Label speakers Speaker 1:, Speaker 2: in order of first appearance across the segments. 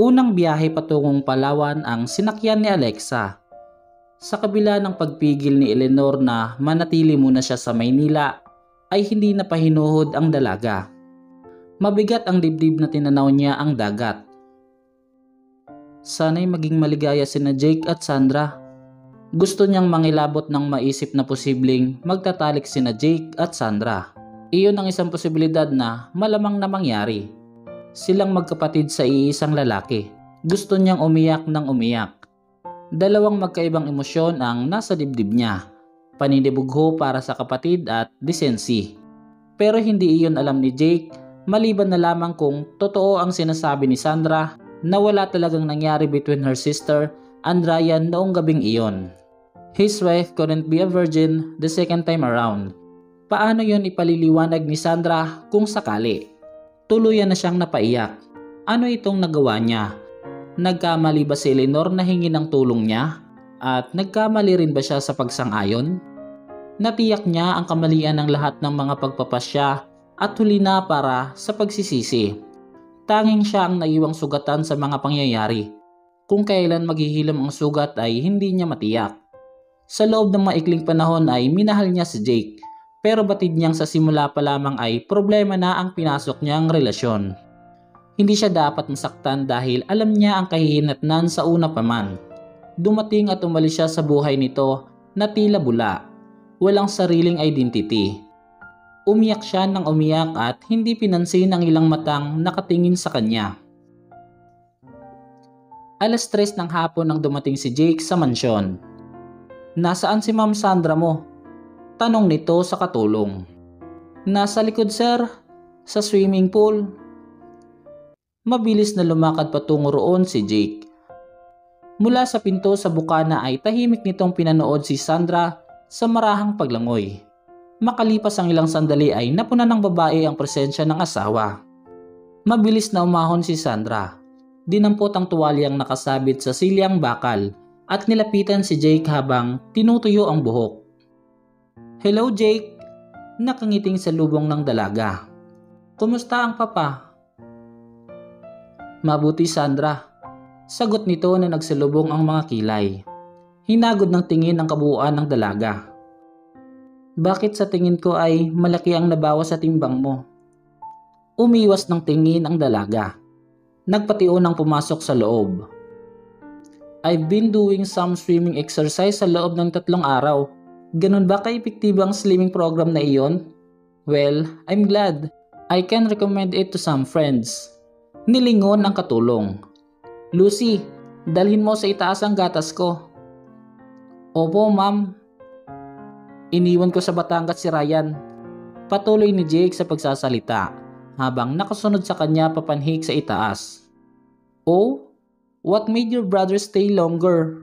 Speaker 1: Unang biyahe patungong Palawan ang sinakyan ni Alexa. Sa kabila ng pagpigil ni Eleanor na manatili muna siya sa Maynila, ay hindi na pahinuhod ang dalaga. Mabigat ang dibdib na tinanaw niya ang dagat. Sana'y maging maligaya sina Jake at Sandra. Gusto niyang mangilabot ng maisip na posibleng magtatalik sina Jake at Sandra. Iyon ang isang posibilidad na malamang na mangyari. Silang magkapatid sa iisang lalaki. Gusto niyang umiyak ng umiyak. Dalawang magkaibang emosyon ang nasa dibdib niya. Paninibugho para sa kapatid at desensi. Pero hindi iyon alam ni Jake, maliban na lamang kung totoo ang sinasabi ni Sandra na wala talagang nangyari between her sister and Ryan noong gabing iyon. His wife couldn't be a virgin the second time around. Paano yon ipaliliwanag ni Sandra kung sakali? Tuluyan na siyang napaiyak. Ano itong nagawa niya? Nagkamali ba si Eleanor na hingi ng tulong niya? At nagkamali rin ba siya sa pagsang-ayon? Natiyak niya ang kamalian ng lahat ng mga pagpapasya at huli na para sa pagsisisi. Tanging siya ang naiwang sugatan sa mga pangyayari. Kung kailan maghihilam ang sugat ay hindi niya matiyak. Sa loob ng maikling panahon ay minahal niya si Jake, pero batid niyang sa simula pa lamang ay problema na ang pinasok niyang relasyon. Hindi siya dapat masaktan dahil alam niya ang kahihinatnan sa una pa man. Dumating at umalis siya sa buhay nito na tila bula, walang sariling identity. Umiyak siya ng umiyak at hindi pinansin ang ilang matang nakatingin sa kanya. 3:00 ng hapon nang dumating si Jake sa mansyon. "Nasaan si Ma'am Sandra mo?" tanong nito sa katulong. "Nasa likod sir, sa swimming pool." Mabilis na lumakad patungo roon si Jake. Mula sa pinto sa bukana ay tahimik nitong pinanood si Sandra sa marahang paglangoy. Makalipas ang ilang sandali ay napuna ng babae ang presensya ng asawa. Mabilis na umahon si Sandra. Dinampot ang tuwalyang nakasabit sa silyang bakal at nilapitan si Jake habang tinutuyo ang buhok. "Hello Jake," nakangiting sa lubong ng dalaga. "Kumusta ang papa?" "Mabuti Sandra," sagot nito na nagsalubong ang mga kilay. Hinagod ng tingin ang kabuuan ng dalaga. "Bakit sa tingin ko ay malaki ang nabawas sa timbang mo?" Umiwas ng tingin ang dalaga. Nagpatiun ang pumasok sa loob. "I've been doing some swimming exercise sa loob ng 3 araw. Ganun ba ka-epektibo ang slimming program na iyon?" "Well, I'm glad. I can recommend it to some friends." Nilingon ang katulong. "Lucy, dalhin mo sa itaas ang gatas ko." "Opo, ma'am." "Iniwan ko sa Batangas si Ryan." Patuloy ni Jake sa pagsasalita habang nakasunod sa kanya papanhik sa itaas. "Oh? What made your brother stay longer?"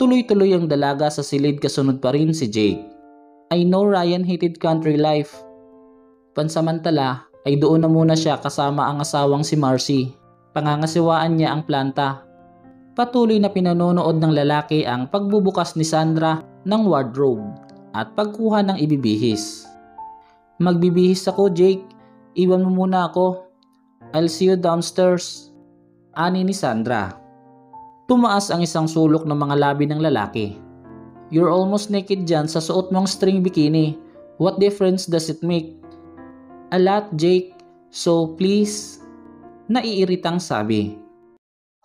Speaker 1: Tuloy-tuloy ang dalaga sa silid kasunod pa rin si Jake. "I know Ryan hated country life." Pansamantala ay doon na muna siya kasama ang asawang si Marcy. Pangangasiwaan niya ang planta. Patuloy na pinanonood ng lalaki ang pagbubukas ni Sandra ng wardrobe at pagkuha ng ibibihis. "Magbibihis ako Jake, iwan mo muna ako. I'll see you downstairs," ani ni Sandra. Tumaas ang isang sulok ng mga labi ng lalaki. "You're almost naked dyan sa suot mong string bikini. What difference does it make?" "A lot Jake, so please," naiiritang sabi.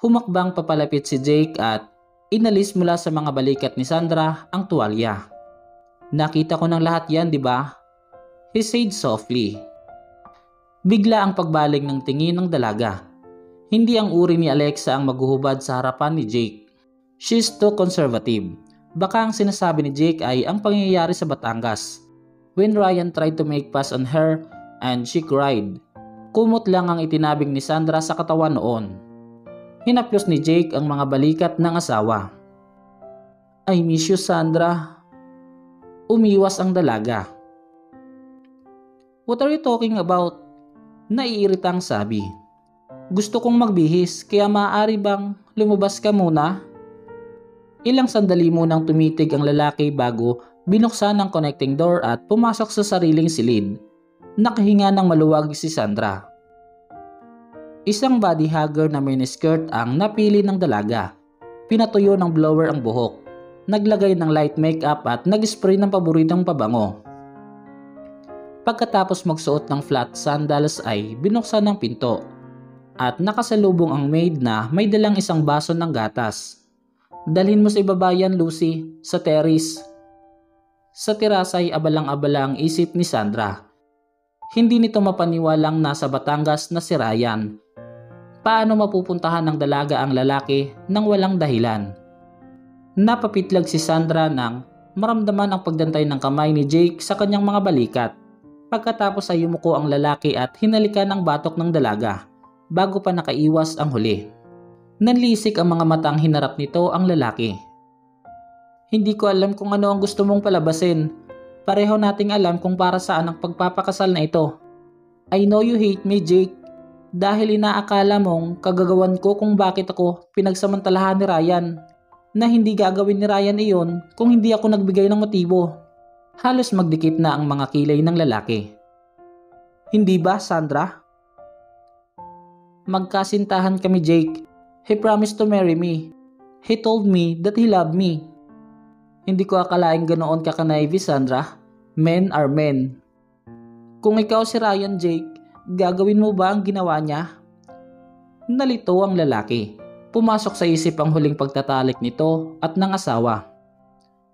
Speaker 1: Humakbang papalapit si Jake at inalis mula sa mga balikat ni Sandra ang tuwalya. "Nakita ko ng lahat yan, di ba?" he said softly. Bigla ang pagbaling ng tingin ng dalaga. Hindi ang uri ni Alexa ang maghuhubad sa harapan ni Jake. She's too conservative. Baka ang sinasabi ni Jake ay ang pangyayari sa Batangas, when Ryan tried to make pass on her and she cried. Kumot lang ang itinabing ni Sandra sa katawan noon. Hinaplos ni Jake ang mga balikat ng asawa. "I miss you Sandra." Umiwas ang dalaga. "What are you talking about?" Naiiritang sabi. "Gusto kong magbihis, kaya maaari bang lumabas ka muna?" Ilang sandali munang tumitig ang lalaki bago binuksan ang connecting door at pumasok sa sariling silid. Nakahinga ng maluwag si Sandra. Isang body hugger na miniskirt ang napili ng dalaga. Pinatuyo ng blower ang buhok. Naglagay ng light makeup at nag-spray ng paboritong pabango. Pagkatapos magsuot ng flat sandals ay binuksan ng pinto at nakasalubong ang maid na may dalang isang baso ng gatas. Dalhin mo sa ibaba yan, Lucy, sa terrace. Sa terasa ay abalang-abala ang isip ni Sandra. Hindi nito mapaniwalang nasa Batangas na si Ryan. Paano mapupuntahan ng dalaga ang lalaki nang walang dahilan? Napapitlag si Sandra nang maramdaman ang pagdantay ng kamay ni Jake sa kanyang mga balikat. Pagkatapos ay yumuko ang lalaki at hinalikan ang batok ng dalaga bago pa nakaiwas ang huli. Nanlisik ang mga matang hinarap nito ang lalaki. Hindi ko alam kung ano ang gusto mong palabasin. Pareho nating alam kung para saan ang pagpapakasal na ito. I know you hate me, Jake. Dahil inaakala mong kagagawan ko kung bakit ako pinagsamantalahan ni Ryan. Na hindi gagawin ni Ryan iyon kung hindi ako nagbigay ng motibo. Halos magdikit na ang mga kilay ng lalaki. Hindi ba, Sandra? Magkasintahan kami, Jake. He promised to marry me. He told me that he loved me. Hindi ko akalaing ganoon ka ka-naive, Sandra. Men are men. Kung ikaw si Ryan, Jake, gagawin mo ba ang ginawa niya? Nalito ang lalaki. Pumasok sa isip ang huling pagtatalik nito at ng asawa.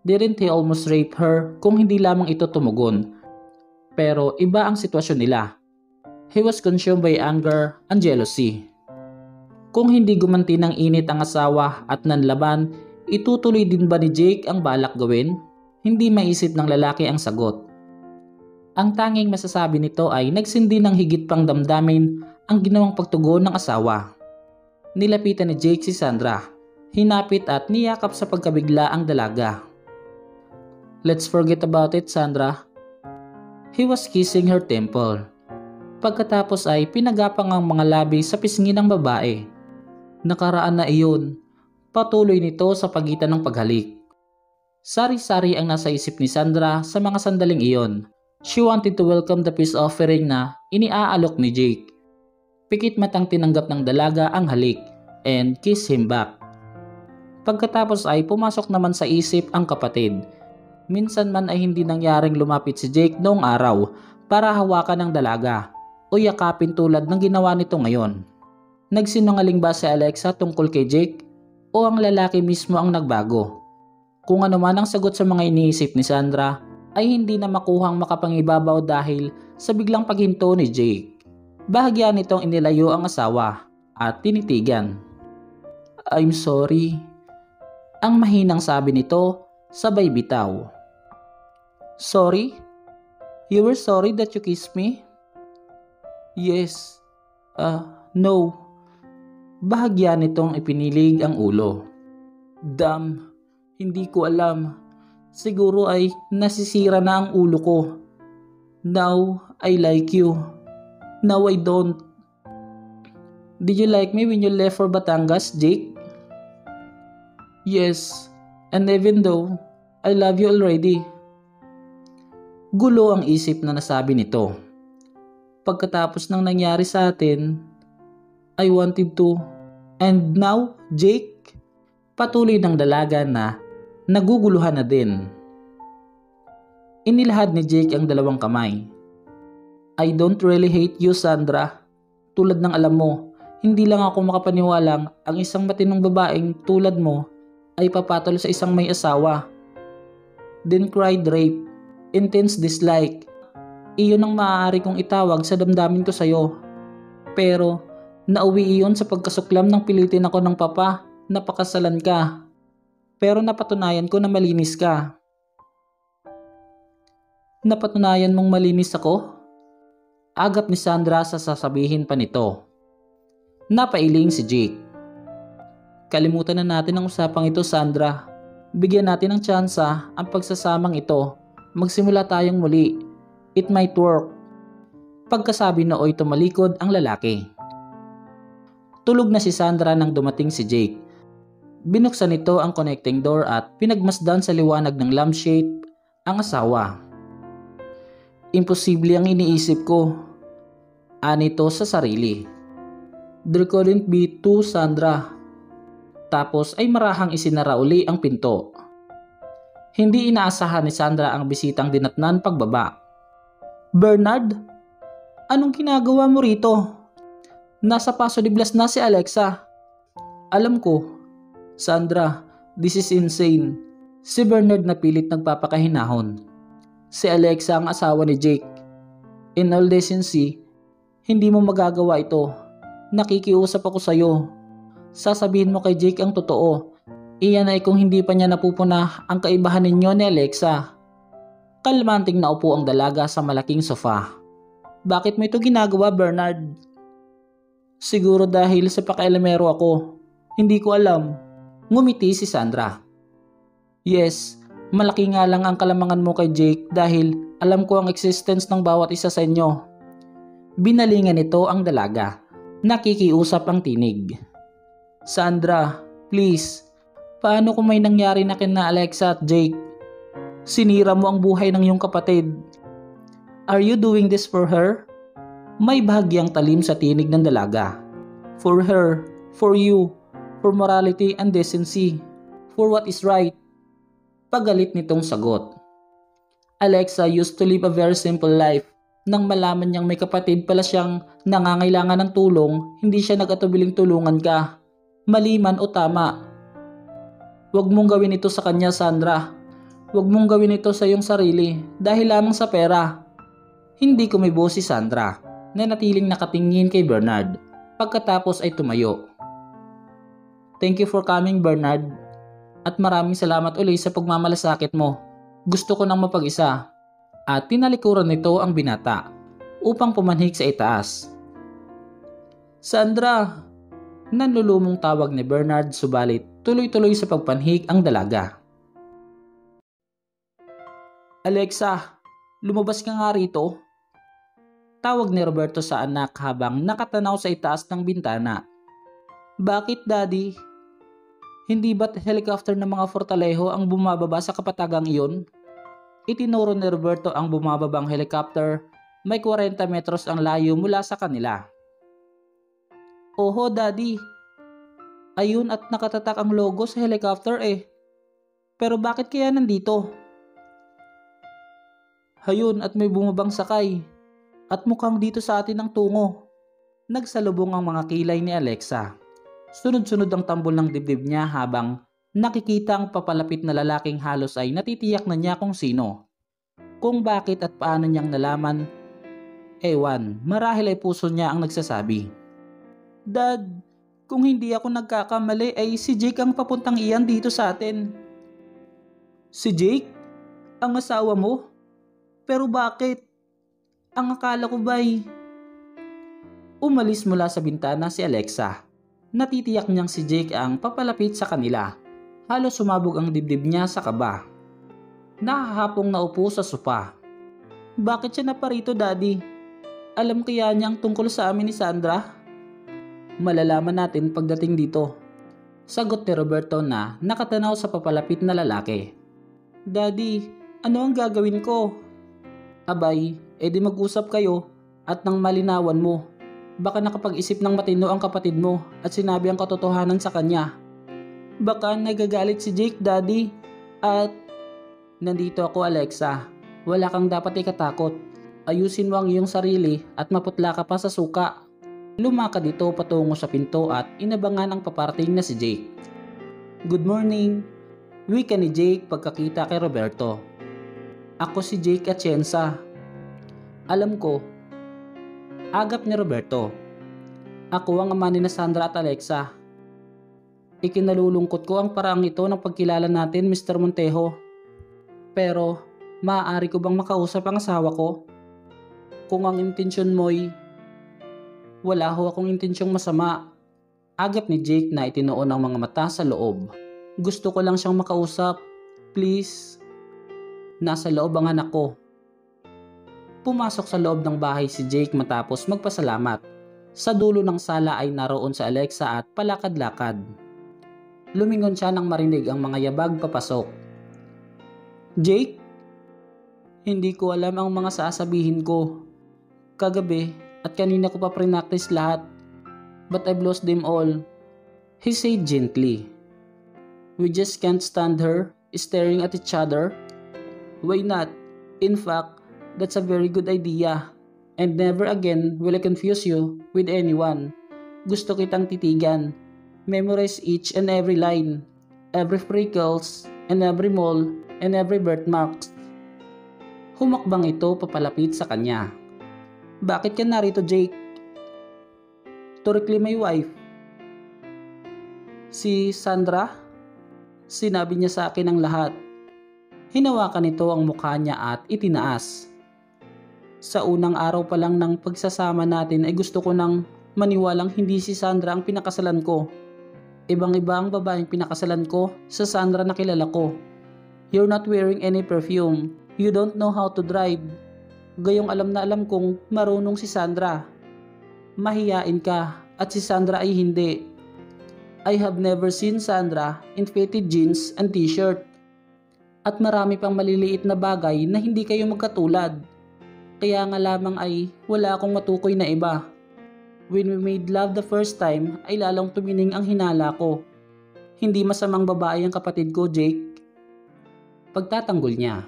Speaker 1: Didn't he almost rape her kung hindi lamang ito tumugon? Pero iba ang sitwasyon nila. He was consumed by anger and jealousy. Kung hindi gumanti ng init ang asawa at nanlaban, itutuloy din ba ni Jake ang balak gawin? Hindi maisip ng lalaki ang sagot. Ang tanging masasabi nito ay nagsindi ng higit pang damdamin ang ginawang pagtugon ng asawa. Nilapitan ni Jake si Sandra. Hinapit at niyakap sa pagkabigla ang dalaga. Let's forget about it, Sandra. He was kissing her temple. Pagkatapos ay pinagapang ang mga labi sa pisngi ng babae. Nakaraan na iyon. Patuloy nito sa pagitan ng paghalik. Sari-sari ang nasa isip ni Sandra sa mga sandaling iyon. She wanted to welcome the peace offering na iniaalok ni Jake. Pikit matang tinanggap ng dalaga ang halik and kiss him back. Pagkatapos ay pumasok naman sa isip ang kapatid. Minsan man ay hindi nangyaring lumapit si Jake noong araw para hawakan ng dalaga o yakapin tulad ng ginawa nito ngayon. Nagsinungaling ba si Alexa tungkol kay Jake o ang lalaki mismo ang nagbago? Kung ano man ang sagot sa mga iniisip ni Sandra ay hindi na makuhang makapangibabaw dahil sa biglang paghinto ni Jake. Bahagya nitong inilayo ang asawa at tinitigan. I'm sorry. Ang mahinang sabi nito sabay bitaw. Sorry? You were sorry that you kissed me? Yes. No. Bahagya nitong ipinilig ang ulo. Damn, hindi ko alam. Siguro ay nasisira na ang ulo ko. Now, I like you. Now I don't. Did you like me when you left for Batangas, Jake? Yes, and even though I love you already. Gulo ang isip na nasabi nito. Pagkatapos ng nangyari sa atin, I wanted to. And now, Jake? Patuloy ng dalaga na naguguluhan na din. Inilahad ni Jake ang dalawang kamay. I don't really hate you, Sandra. Tulad ng alam mo, hindi lang ako makapaniwalang ang isang matinong babaeng tulad mo ay papatol sa isang may asawa. Then cried rape, intense dislike. Iyon ang maaari kong itawag sa damdamin ko sa'yo. Pero nauwi iyon sa pagkasuklam ng pilitin ako ng papa na pakasalan ka. Pero napatunayan ko na malinis ka. Napatunayan mong malinis ako? Agap ni Sandra sa sasabihin pa nito. Napailing si Jake. Kalimutan na natin ang usapang ito, Sandra. Bigyan natin ng tsansa ang pagsasamang ito. Magsimula tayong muli. It might work. Pagkasabi nooy tumalikod ang lalaki. Tulog na si Sandra nang dumating si Jake. Binuksan nito ang connecting door at pinagmasdan sa liwanag ng lampshade ang asawa. Imposible ang iniisip ko. Anito sa sarili. There couldn't be two Sandra. Tapos ay marahang isinara uli ang pinto. Hindi inaasahan ni Sandra ang bisitang dinatnan pagbaba. Bernard? Anong ginagawa mo rito? Nasa Paso de Blas na si Alexa. Alam ko. Sandra, this is insane. Si Bernard na pilit nagpapakahinahon. Si Alexa ang asawa ni Jake. In all decency, hindi mo magagawa ito. Nakikiusap ako sa'yo. Sasabihin mo kay Jake ang totoo. Iyan ay kung hindi pa niya napupuna ang kaibahan ninyo ni Alexa. Kalmanting naupo ang dalaga sa malaking sofa. Bakit mo ito ginagawa, Bernard? Siguro dahil sa pakialamero ako. Hindi ko alam. Ngumiti si Sandra. Yes, malaki nga lang ang kalamangan mo kay Jake dahil alam ko ang existence ng bawat isa sa inyo. Binalingan nito ang dalaga. Nakikiusap ang tinig. Sandra, please. Paano kung may nangyari na kina Alexa at Jake? Sinira mo ang buhay ng iyong kapatid. Are you doing this for her? May bahagyang talim sa tinig ng dalaga. For her, for you, for morality and decency, for what is right. Pagalit nitong sagot. Alexa used to live a very simple life. Nang malaman niyang may kapatid pala siyang nangangailangan ng tulong, hindi siya nag-atubiling tulungan ka. Mali man o tama. Huwag mong gawin ito sa kanya, Sandra. Huwag mong gawin ito sa iyong sarili dahil lamang sa pera. Hindi kumibo si Sandra na natiling nakatingin kay Bernard. Pagkatapos ay tumayo. Thank you for coming, Bernard. At maraming salamat uli sa pagmamalasakit mo. Gusto ko nang mapag-isa. At tinalikuran nito ang binata upang pumanhik sa itaas. Sandra! Nanlulumong tawag ni Bernard subalit tuloy-tuloy sa pagpanhik ang dalaga. Alexa, lumabas ka nga rito. Tawag ni Roberto sa anak habang nakatanaw sa itaas ng bintana. Bakit, Daddy? Hindi ba't helicopter ng mga Fortalejo ang bumababa sa kapatagang iyon? Itinuro ni Roberto ang bumababang helicopter. May 40 metros ang layo mula sa kanila. Oho, Daddy. Ayun at nakatatak ang logo sa helicopter eh. Pero bakit kaya nandito? Hayun at may bumabang sakay. At mukhang dito sa atin ang tungo. Nagsalubong ang mga kilay ni Alexa. Sunod-sunod ang tambol ng dibdib niya habang nakikita ang papalapit na lalaking halos ay natitiyak na niya kung sino. Kung bakit at paano niyang nalaman, ewan, marahil ay puso niya ang nagsasabi. Dad, kung hindi ako nagkakamali ay si Jake ang papuntang iyan dito sa atin. Si Jake? Ang asawa mo? Pero bakit? Ang akala ko ba'y... Umalis mula sa bintana si Alexa. Natitiyak niyang si Jake ang papalapit sa kanila. Halos sumabog ang dibdib niya sa kaba. Nakahapong naupo sa sopa. Bakit siya naparito, Daddy? Alam kaya niyang tungkol sa amin ni Sandra? Malalaman natin pagdating dito. Sagot ni Roberto na nakatanaw sa papalapit na lalaki. Daddy, ano ang gagawin ko? Abay, edi mag-usap kayo at nang malinawan mo. Baka nakapag-isip ng matino ang kapatid mo at sinabi ang katotohanan sa kanya. Baka nagagalit si Jake, Daddy. At nandito ako, Alexa. Wala kang dapat ikatakot. Ayusin mo ang iyong sarili at maputla ka pa sa suka. Lumakad ito patungo sa pinto at inabangan ang paparating na si Jake. Good morning. Wika ni Jake pagkakita kay Roberto. Ako si Jake Atienza. Alam ko. Agap ni Roberto. Ako ang ama ni Sandra at Alexa. Ikinalulungkot ko ang paraang ito ng pagkilala natin, Mr. Montejo. Pero, maaari ko bang makausap ang asawa ko? Kung ang intensyon mo'y... Wala ho akong intensyong masama. Agap ni Jake na itinoon ang mga mata sa loob. Gusto ko lang siyang makausap. Please. Nasa loob ang anak ko. Pumasok sa loob ng bahay si Jake matapos magpasalamat. Sa dulo ng sala ay naroon si Alexa at palakad-lakad. Lumingon siya nang marinig ang mga yabag papasok. Jake? Hindi ko alam ang mga sasabihin ko. Kagabi at kanina ko pa pre-practice lahat. but I've lost them all," he said gently. "We just can't stand her staring at each other." "Why not? In fact, that's a very good idea. And never again will I confuse you with anyone. Gusto kitang titigan. Memorize each and every line, every freckles, and every mole, and every birthmark." Humakbang ito papalapit sa kanya. "Bakit ka narito, Jake?" "To reclaim my wife." "Si Sandra?" Sinabi niya sa akin ang lahat. Hinawakan nito ang mukha niya at itinaas. "Sa unang araw pa lang ng pagsasama natin ay gusto ko nang maniwalang hindi si Sandra ang pinakasalan ko. Ibang-iba ang babaeng pinakasalan ko sa Sandra na kilala ko. You're not wearing any perfume. You don't know how to drive. Gayong alam na alam kong marunong si Sandra. Mahiyain ka at si Sandra ay hindi. I have never seen Sandra in fitted jeans and t-shirt. At marami pang maliliit na bagay na hindi kayo magkatulad. Kaya nga lamang ay wala akong matukoy na iba. When we made love the first time ay lalong tumining ang hinala ko. Hindi masamang babae ang kapatid ko, Jake." Pagtatanggol niya.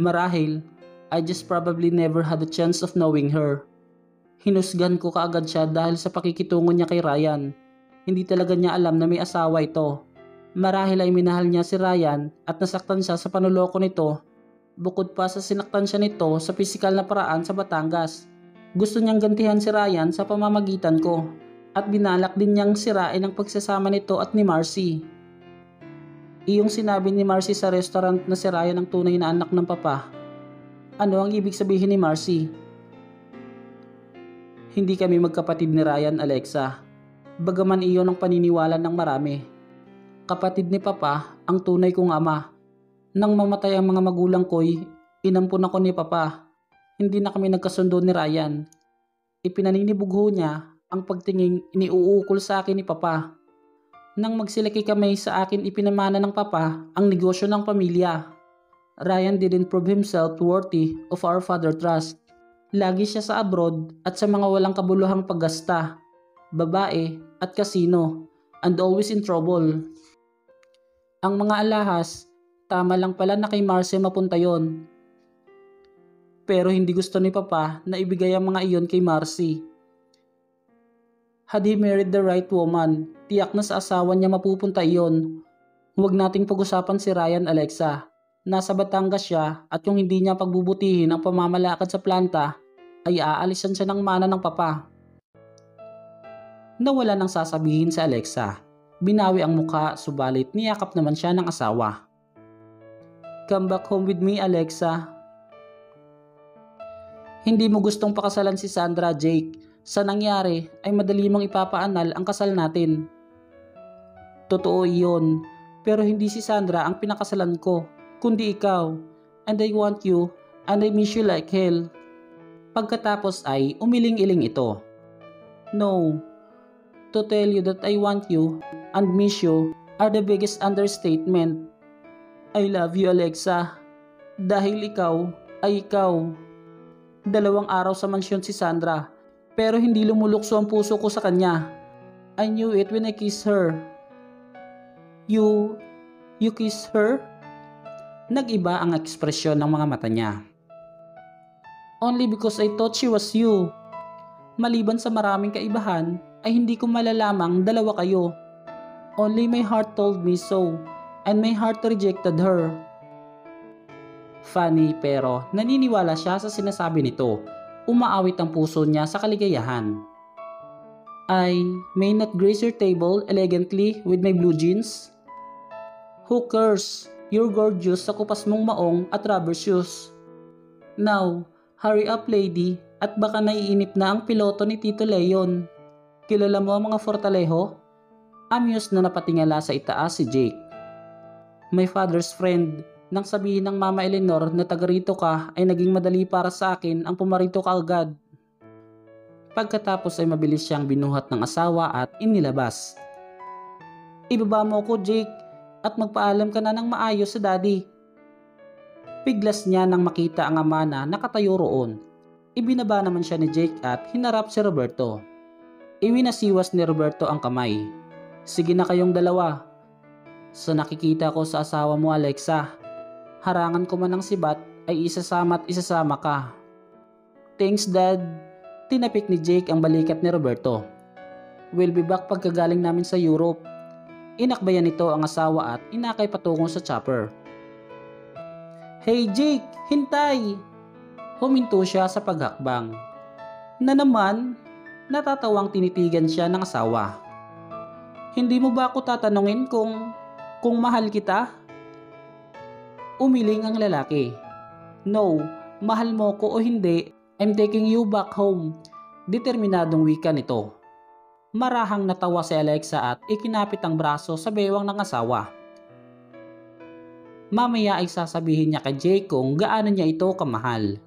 Speaker 1: "Marahil, I just probably never had a chance of knowing her." Hinusgan ko kaagad siya dahil sa pakikitungo niya kay Ryan. Hindi talaga niya alam na may asawa ito. Marahil ay minahal niya si Ryan at nasaktan siya sa panuloko nito. Bukod pa sa sinaktan siya nito sa pisikal na paraan sa Batangas. Gusto niyang gantihan si Ryan sa pamamagitan ko at binalak din niyang sirain ang pagsasama nito at ni Marcy. Iyong sinabi ni Marcy sa restaurant na si Ryan ang tunay na anak ng papa. Ano ang ibig sabihin ni Marcy? Hindi kami magkapatid ni Ryan, Alexa. Bagaman iyon ang paniniwala ng marami. Kapatid ni Papa ang tunay kong ama. Nang mamatay ang mga magulang ko'y inampun ako ni Papa. Hindi na kami nagkasundo ni Ryan. Ipinaninibugho niya ang pagtinging iniuukol sa akin ni Papa. Nang magsilaki kami sa akin ipinamana ng Papa ang negosyo ng pamilya. Ryan didn't prove himself worthy of our father trust. Lagi siya sa abroad at sa mga walang kabuluhang paggasta, babae at kasino, and always in trouble. Ang mga alahas, tama lang pala na kay Marcy mapunta yon. Pero hindi gusto ni Papa na ibigay ang mga iyon kay Marcy. Had he married the right woman, tiyak na sa asawa niya mapupunta iyon. Huwag nating pag-usapan si Ryan, Alexa. Nasa Batangas siya at kung hindi niya pagbubutihin ang pamamalakad sa planta, ay aalisan siya ng mana ng Papa. Nawala nang sasabihin si Alexa. Binawi ang muka subalit niyakap naman siya ng asawa. Come back home with me, Alexa. Hindi mo gustong pakasalan si Sandra, Jake. Sa nangyari ay madali mong ipapaanal ang kasal natin. Totoo iyon, pero hindi si Sandra ang pinakasalan ko, kundi ikaw. And I want you, and I miss you like hell. Pagkatapos ay umiling-iling ito. No, to tell you that I want you and miss you are the biggest understatement. I love you, Alexa. Dahil ikaw ay ikaw. 2 araw sa mansyon si Sandra, pero hindi lumulukso ang puso ko sa kanya. I knew it when I kissed her. You kissed her? Nag-iba ang ekspresyon ng mga mata niya. Only because I thought she was you. Maliban sa maraming kaibahan, ay hindi ko malalamang dalawa kayo. Only my heart told me so, and my heart rejected her. Funny pero naniniwala siya sa sinasabi nito. Umaawit ang puso niya sa kaligayahan. I may not grace your table elegantly with my blue jeans. Who cares? You're gorgeous sa kupas mong maong at rubber shoes. Now, hurry up lady at baka naiinip na ang piloto ni Tito Leon. Kilala mo ang mga Fortalejo? Amused na napatingala sa itaas si Jake. My father's friend. Nang sabihin ng Mama Eleanor na taga rito ka ay naging madali para sa akin ang pumarito ka agad. Pagkatapos ay mabilis siyang binuhat ng asawa at inilabas. Ibaba mo ko, Jake, at magpaalam ka na ng maayos sa daddy. Piglas niya nang makita ang ama na nakatayo roon. Ibinaba naman siya ni Jake at hinarap si Roberto. Iwinasiwas ni Roberto ang kamay. Sige na kayong dalawa. Sa nakikita ko sa asawa mo, Alexa, harangan ko man ang sibat ay isasama at isasama ka. Thanks, Dad. Tinapik ni Jake ang balikat ni Roberto. We'll be back pagkagaling namin sa Europe. Inakbayan nito ang asawa at inakay patungo sa chopper. Hey Jake, hintay! Huminto siya sa paghakbang. Na naman, natatawang tinitigan siya ng asawa. Hindi mo ba ako tatanungin kung mahal kita? Umiling ang lalaki. No, mahal mo ko o hindi, I'm taking you back home. Determinadong wika nito. Marahang natawa si Alexa at ikinapit ang braso sa bewang ng asawa. Mamaya ay sasabihin niya kay Jake kung gaano niya ito kamahal.